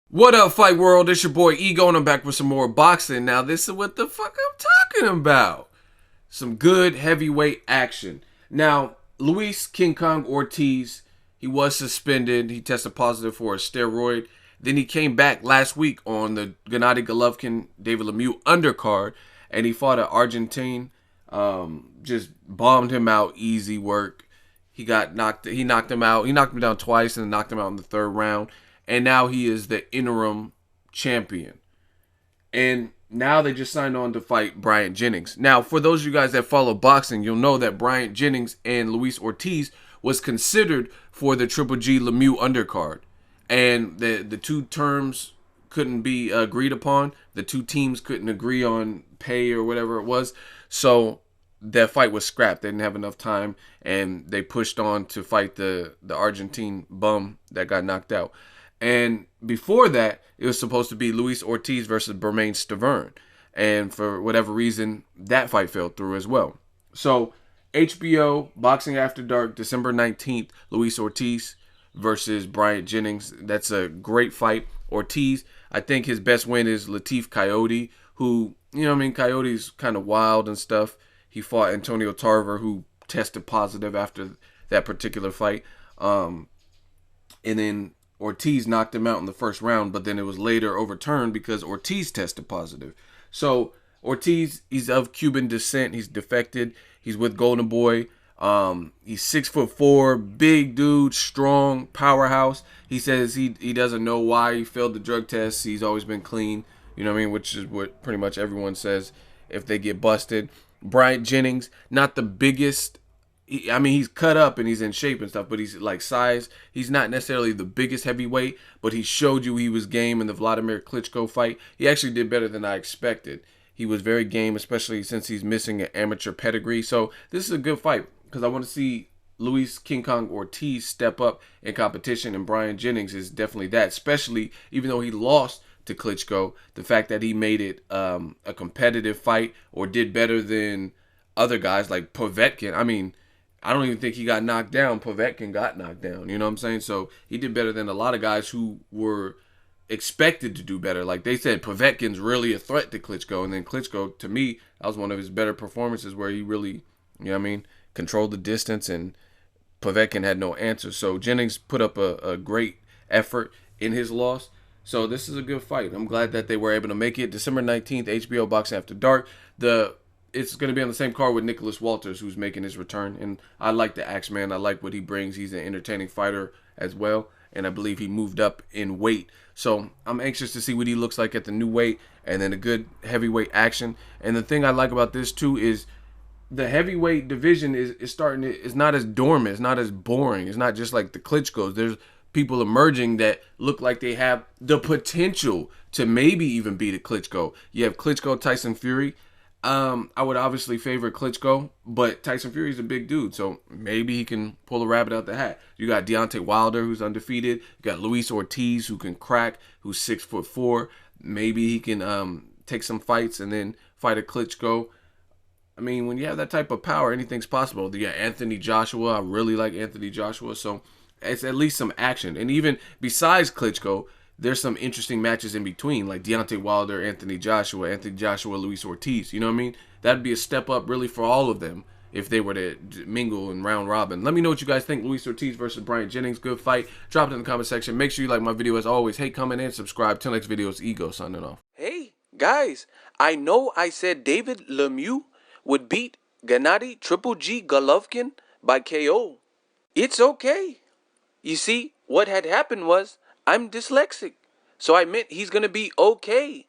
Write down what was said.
What up, Fight World? It's your boy Ego, and I'm back with some more boxing. Now, this is what the fuck I'm talking about. Some good heavyweight action. Now, Luis King Kong Ortiz, he was suspended. He tested positive for a steroid. Then he came back last week on the Gennady Golovkin, David Lemieux undercard, and he fought an Argentine. Just bombed him out. Easy work. He knocked him out. He knocked him down twice and knocked him out in the third round. And now he is the interim champion. And now they just signed on to fight Bryant Jennings. Now, for those of you guys that follow boxing, you'll know that Bryant Jennings and Luis Ortiz was considered for the Triple G Lemieux undercard. And the two terms couldn't be agreed upon. The two teams couldn't agree on pay or whatever it was. So that fight was scrapped. They didn't have enough time, and they pushed on to fight the Argentine bum that got knocked out. And before that, it was supposed to be Luis Ortiz versus Bermane Stiverne. And for whatever reason, that fight fell through as well. So, HBO, Boxing After Dark, December 19th, Luis Ortiz versus Bryant Jennings. That's a great fight. Ortiz, I think his best win is Latif Coyote, who, Coyote's kind of wild and stuff. He fought Antonio Tarver, who tested positive after that particular fight. And then Ortiz knocked him out in the first round, but then it was later overturned because Ortiz tested positive. So Ortiz, he's of Cuban descent. He's defected. He's with Golden Boy. He's 6'4", big dude, strong, powerhouse. He says he doesn't know why he failed the drug test. He's always been clean, which is what pretty much everyone says if they get busted. Bryant Jennings, not the biggest. He's cut up and he's in shape and stuff, but he's like size. He's not necessarily the biggest heavyweight, but he showed you he was game in the Vladimir Klitschko fight. He actually did better than I expected. He was very game, especially since he's missing an amateur pedigree. So this is a good fight because I want to see Luis King Kong Ortiz step up in competition, and Bryant Jennings is definitely that, especially even though he lost to Klitschko, the fact that he made it a competitive fight or did better than other guys like Povetkin. I don't even think he got knocked down. Povetkin got knocked down. You know what I'm saying? So he did better than a lot of guys who were expected to do better. Like they said, Povetkin's really a threat to Klitschko. And then Klitschko, to me, that was one of his better performances where he really, controlled the distance, and Povetkin had no answer. So Jennings put up a great effort in his loss. So this is a good fight. I'm glad that they were able to make it. December 19th, HBO Boxing After Dark. It's going to be on the same card with Nicholas Walters, who's making his return. And I like the Axeman. I like what he brings. He's an entertaining fighter as well. And I believe he moved up in weight. So I'm anxious to see what he looks like at the new weight. And then a good heavyweight action. And the thing I like about this, too, is the heavyweight division is not as dormant. It's not as boring. It's not just like the Klitschko's. There's people emerging that look like they have the potential to maybe even beat a Klitschko. You have Klitschko, Tyson Fury. I would obviously favor Klitschko, but Tyson Fury is a big dude, so maybe he can pull a rabbit out the hat. You got Deontay Wilder, who's undefeated. You got Luis Ortiz, who can crack, who's 6'4". Maybe he can take some fights and then fight a Klitschko. When you have that type of power, anything's possible. You got Anthony Joshua. I really like Anthony Joshua, so it's at least some action. And even besides Klitschko, there's some interesting matches in between, like Deontay Wilder, Anthony Joshua, Luis Ortiz. You know what I mean? That'd be a step up really for all of them if they were to mingle in round robin. Let me know what you guys think. Luis Ortiz versus Bryant Jennings. Good fight. Drop it in the comment section. Make sure you like my video as always. Hey, comment and subscribe. Till next videos, Ego signing off. Hey, guys, I know I said David Lemieux would beat Gennady Triple G Golovkin by KO. It's okay. You see, what had happened was I'm dyslexic, so I meant he's going to be okay.